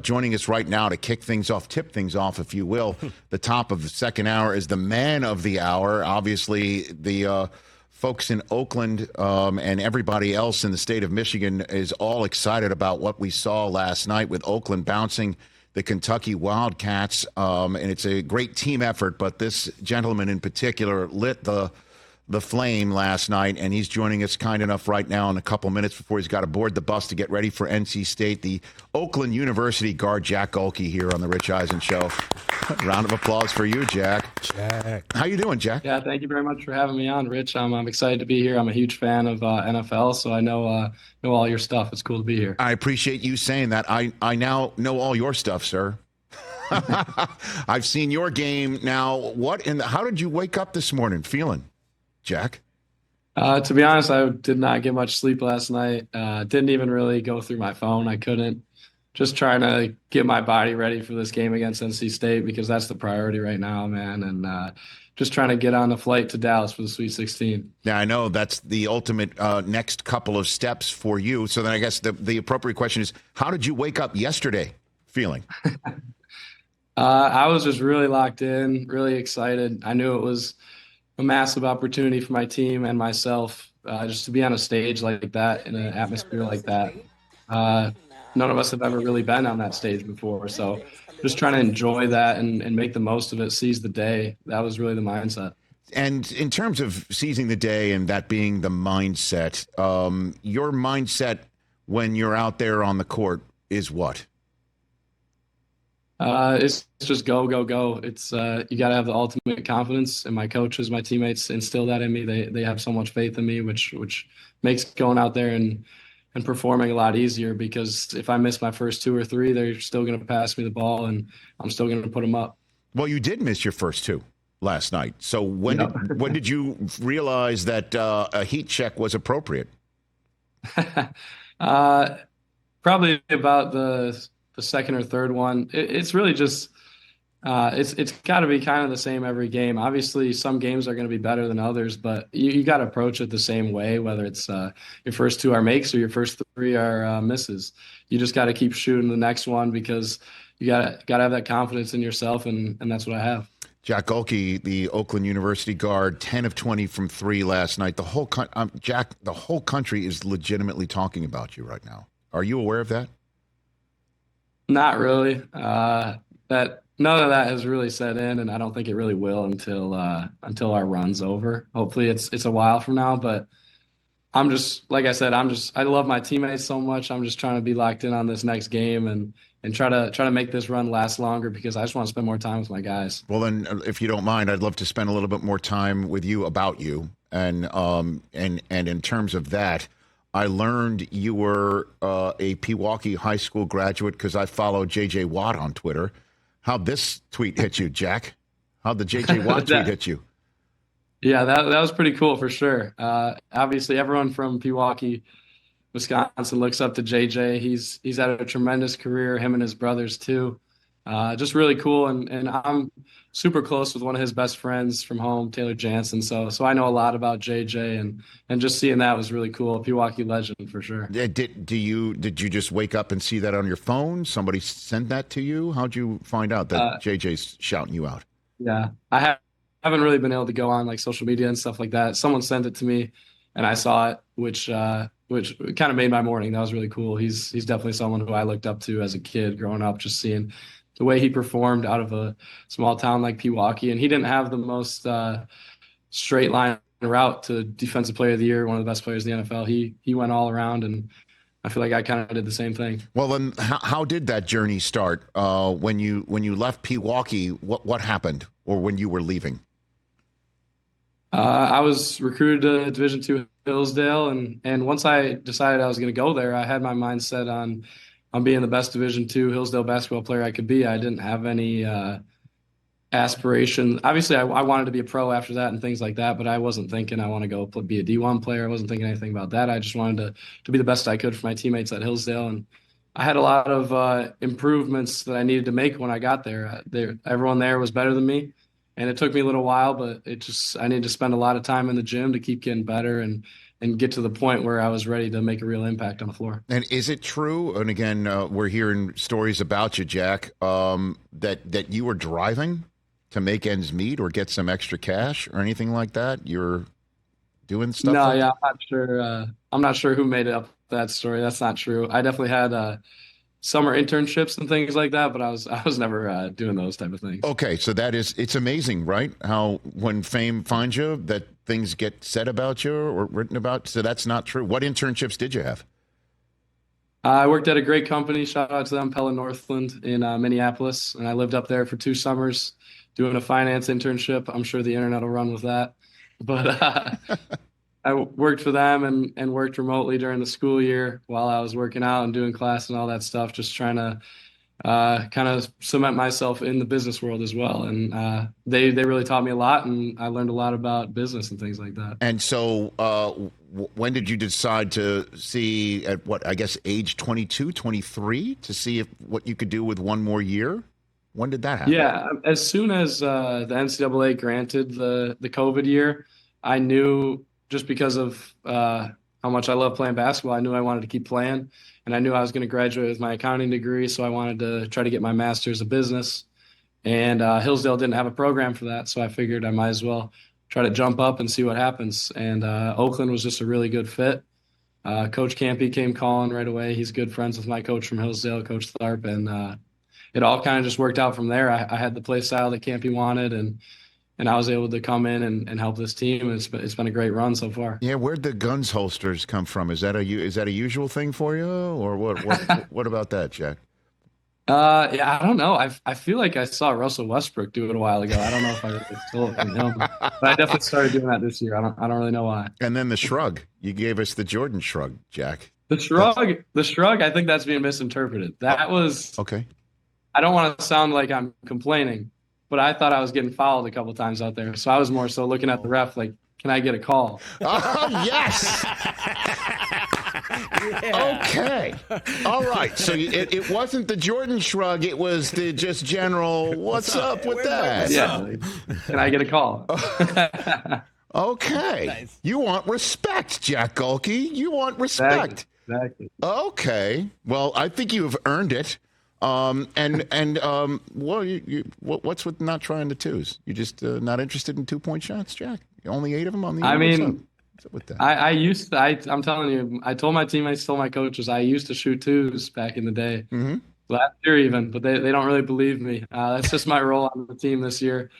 joining us right now to kick things off, tip things off, if you will. The top of the second hour is the man of the hour. Obviously, the folks in Oakland and everybody else in the state of Michigan is all excited about what we saw last night with Oakland bouncing the Kentucky Wildcats. And it's a great team effort, but this gentleman in particular lit the flame last night, and he's joining us kind enough right now in a couple minutes before he's got to board the bus to get ready for NC State. The Oakland University guard, Jack Gohlke, here on the Rich Eisen Show. Round of applause for you, Jack. Jack. How you doing, Jack? Yeah, thank you very much for having me on, Rich. I'm excited to be here. I'm a huge fan of NFL, so I know all your stuff. It's cool to be here. I appreciate you saying that. I now know all your stuff, sir. I've seen your game now. How did you wake up this morning feeling, Jack? To be honest, I did not get much sleep last night. Didn't even really go through my phone. I couldn't. Just trying to get my body ready for this game against NC State because that's the priority right now, man. And just trying to get on the flight to Dallas for the Sweet 16. Yeah, I know that's the ultimate next couple of steps for you. So then I guess the appropriate question is, how did you wake up yesterday feeling? I was just really locked in, really excited. I knew it was a massive opportunity for my team and myself just to be on a stage like that, in an atmosphere like that. None of us have ever really been on that stage before. So just trying to enjoy that and make the most of it, seize the day. That was really the mindset. And in terms of seizing the day and that being the mindset, your mindset when you're out there on the court is what? It's just go, go, go. It's you got to have the ultimate confidence, and my coaches, my teammates instill that in me. They have so much faith in me, which makes going out there and performing a lot easier, because if I miss my first two or three, they're still going to pass me the ball, and I'm still going to put them up. Well, you did miss your first two last night. So when did you realize that a heat check was appropriate? Probably about the second or third one. It's really just it's got to be kind of the same every game. Obviously, some games are going to be better than others, but you got to approach it the same way, whether it's your first two are makes or your first three are misses. You just got to keep shooting the next one, because you got to have that confidence in yourself, and that's what I have. Jack Gohlke, the Oakland University guard, 10 of 20 from three last night. Jack, the whole country is legitimately talking about you right now. Are you aware of that? Not really. None of that has really set in, and I don't think it really will until our run's over. Hopefully it's a while from now, but I'm just, like I said, I love my teammates so much. I'm just trying to be locked in on this next game and try to make this run last longer, because I just want to spend more time with my guys. Well, then, if you don't mind, I'd love to spend a little bit more time with you about you, and in terms of that, I learned you were a Pewaukee High School graduate because I follow J.J. Watt on Twitter. How'd this tweet hit you, Jack? How'd the J.J. Watt tweet hit you? Yeah, that was pretty cool for sure. Obviously, everyone from Pewaukee, Wisconsin looks up to JJ. He's had a tremendous career, him and his brothers too. Just really cool, and I'm super close with one of his best friends from home, Taylor Jansen. So I know a lot about JJ, and just seeing that was really cool. A Pewaukee legend for sure. Did you just wake up and see that on your phone? Somebody sent that to you? How'd you find out that JJ's shouting you out? Yeah, I haven't really been able to go on like social media and stuff like that. Someone sent it to me, and I saw it, which kind of made my morning. That was really cool. He's definitely someone who I looked up to as a kid growing up, just seeing the way he performed out of a small town like Pewaukee. And he didn't have the most straight line route to Defensive Player of the Year, one of the best players in the NFL. He went all around, and I feel like I kind of did the same thing. Well, then how did that journey start? When you left Pewaukee, what happened, or when you were leaving? I was recruited to Division II Hillsdale, and once I decided I was going to go there, I had my mind set on being the best Division II Hillsdale basketball player I could be. I didn't have any aspiration. Obviously, I wanted to be a pro after that and things like that, but I wasn't thinking I want to go be a D1 player. I wasn't thinking anything about that. I just wanted to be the best I could for my teammates at Hillsdale, and I had a lot of improvements that I needed to make when I got there. Everyone there was better than me. And it took me a little while, but I needed to spend a lot of time in the gym to keep getting better and and get to the point where I was ready to make a real impact on the floor. And is it true? And again, we're hearing stories about you, Jack, that you were driving to make ends meet or get some extra cash or anything like that? You're doing stuff. No, like yeah, I'm not sure. I'm not sure who made up that story. That's not true. I definitely had summer internships and things like that, but I was never doing those type of things. Okay, so it's amazing, right? How when fame finds you, that things get said about you or written about. So that's not true. What internships did you have? I worked at a great company. Shout out to them, Pella Northland in Minneapolis, and I lived up there for 2 summers doing a finance internship. I'm sure the internet will run with that, but I worked for them and worked remotely during the school year while I was working out and doing class and all that stuff, just trying to kind of cement myself in the business world as well. And they really taught me a lot, and I learned a lot about business and things like that. And so when did you decide to see at what, I guess, age 22, 23, to see what you could do with one more year? When did that happen? Yeah, as soon as the NCAA granted the COVID year, I knew, just because of how much I love playing basketball, I knew I wanted to keep playing, and I knew I was going to graduate with my accounting degree, so I wanted to try to get my master's of business. And Hillsdale didn't have a program for that, so I figured I might as well try to jump up and see what happens. And Oakland was just a really good fit. Coach Campy came calling right away. He's good friends with my coach from Hillsdale, Coach Tharp, and it all kind of just worked out from there. I had the play style that Campy wanted, and I was able to come in and help this team. It's been a great run so far. Yeah, where'd the guns holsters come from? Is that a usual thing for you, or what? What about that, Jack? Yeah, I don't know. I feel like I saw Russell Westbrook do it a while ago. I don't know if I really stole it from him, but I definitely started doing that this year. I don't really know why. And then the shrug. You gave us the Jordan shrug, Jack. The shrug. I think that's being misinterpreted. That was okay. I don't want to sound like I'm complaining, but I thought I was getting fouled a couple of times out there. So I was more so looking at the ref like, can I get a call? Oh, yes. Yeah. Okay. All right. So it wasn't the Jordan shrug. It was the just general, what's up with that? Yeah. Can I get a call? Okay. Nice. You want respect, Jack Gohlke. You want respect. Exactly. Okay. Well, I think you have earned it. What's with not trying the twos? You just not interested in 2-point shots, Jack? Only 8 of them on the. I mean, what's up with that? I used to. I'm telling you, I told my teammates, told my coaches, I used to shoot twos back in the day, last year even, but they don't really believe me. That's just my role on the team this year,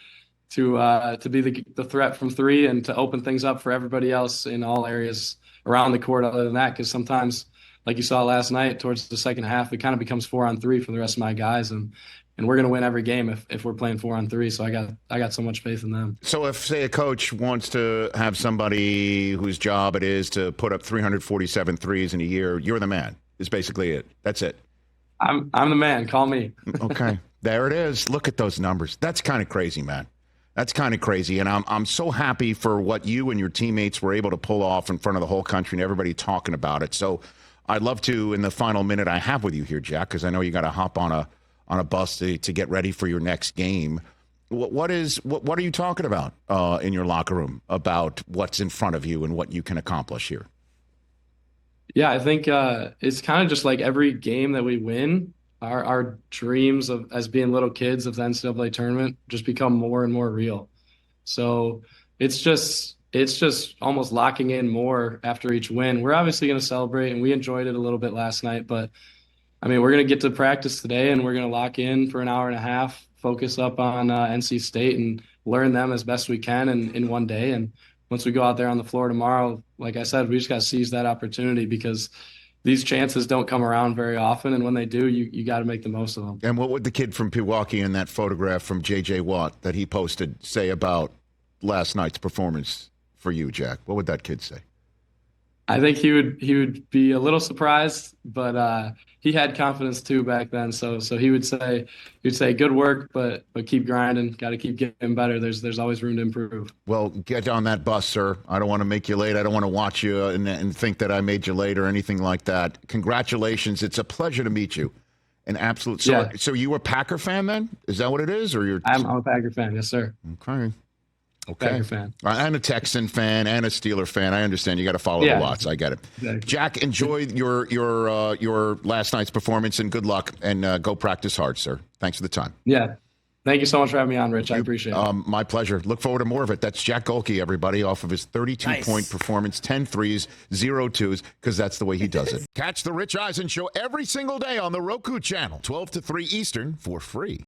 to be the threat from 3 and to open things up for everybody else in all areas around the court. Other than that, because sometimes, like you saw last night, towards the second half, it kind of becomes 4-on-3 for the rest of my guys, and we're going to win every game if we're playing 4-on-3. So I got so much faith in them. So if, say, a coach wants to have somebody whose job it is to put up 347 threes in a year, you're the man. Is basically it. That's it. I'm the man. Call me. Okay, there it is. Look at those numbers. That's kind of crazy, man. That's kind of crazy, and I'm so happy for what you and your teammates were able to pull off in front of the whole country and everybody talking about it. So I'd love to, in the final minute I have with you here, Jack, because I know you got to hop on a bus to get ready for your next game. What are you talking about in your locker room about what's in front of you and what you can accomplish here? Yeah, I think it's kind of just like every game that we win, our dreams of as being little kids of the NCAA tournament just become more and more real. So it's just almost locking in more after each win. We're obviously going to celebrate, and we enjoyed it a little bit last night, but I mean, we're going to get to practice today, and we're going to lock in for an hour and a half, focus up on NC State and learn them as best we can in one day. And once we go out there on the floor tomorrow, like I said, we just got to seize that opportunity, because these chances don't come around very often, and when they do, you got to make the most of them. And what would the kid from Pewaukee in that photograph from J.J. Watt that he posted say about last night's performance for you, Jack? What would that kid say? I think he would be a little surprised, but he had confidence too back then. So he would say good work, but keep grinding. Got to keep getting better. There's always room to improve. Well, get on that bus, sir. I don't want to make you late. I don't want to watch you and think that I made you late or anything like that. Congratulations. It's a pleasure to meet you. An absolute. So you were a Packer fan then? Is that what it is, or you're? I'm a Packer fan. Yes, sir. Okay. Okay. Packer fan. And a Texan fan and a Steeler fan. I understand. You got to follow the lots. I get it. Exactly. Jack, enjoy your last night's performance and good luck. And go practice hard, sir. Thanks for the time. Yeah. Thank you so much for having me on, Rich. I appreciate it. My pleasure. Look forward to more of it. That's Jack Gohlke, everybody, off of his 32-point performance, 10 threes, 0 twos, because that's the way he does it. Catch the Rich Eisen Show every single day on the Roku channel, 12 to 3 Eastern, for free.